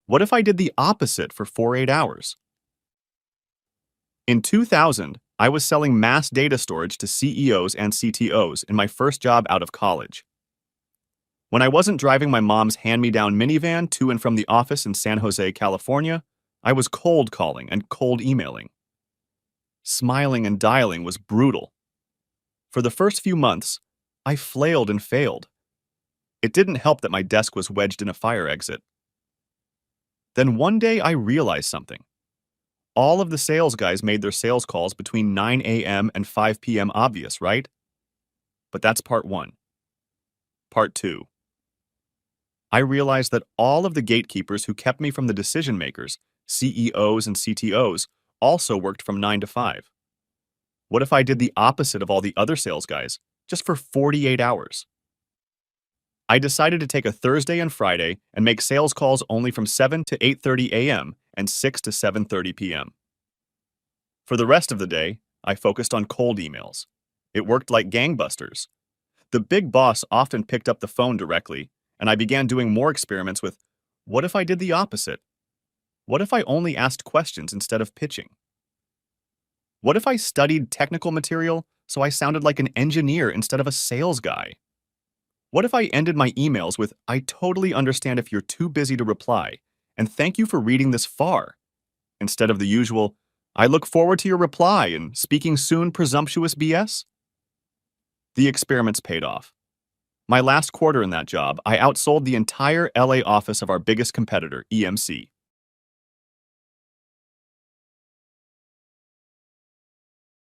What if I did the opposite for 48 hours? In 2000, I was selling mass data storage to CEOs and CTOs in my first job out of college. When I wasn't driving my mom's hand-me-down minivan to and from the office in San Jose, California, I was cold calling and cold emailing. Smiling and dialing was brutal. For the first few months, I flailed and failed. It didn't help that my desk was wedged in a fire exit. Then one day I realized something. All of the sales guys made their sales calls between 9 a.m. and 5 p.m. obvious, right? But that's part one. Part two. I realized that all of the gatekeepers who kept me from the decision makers, CEOs and CTOs, also worked from 9 to 5. What if I did the opposite of all the other sales guys, just for 48 hours? I decided to take a Thursday and Friday and make sales calls only from 7 to 8:30 a.m. and 6 to 7:30 p.m. For the rest of the day, I focused on cold emails. It worked like gangbusters. The big boss often picked up the phone directly, and I began doing more experiments with, what if I did the opposite? What if I only asked questions instead of pitching? What if I studied technical material so I sounded like an engineer instead of a sales guy? What if I ended my emails with, I totally understand if you're too busy to reply, and thank you for reading this far, instead of the usual, I look forward to your reply and speaking soon presumptuous BS? The experiments paid off. My last quarter in that job, I outsold the entire LA office of our biggest competitor, EMC.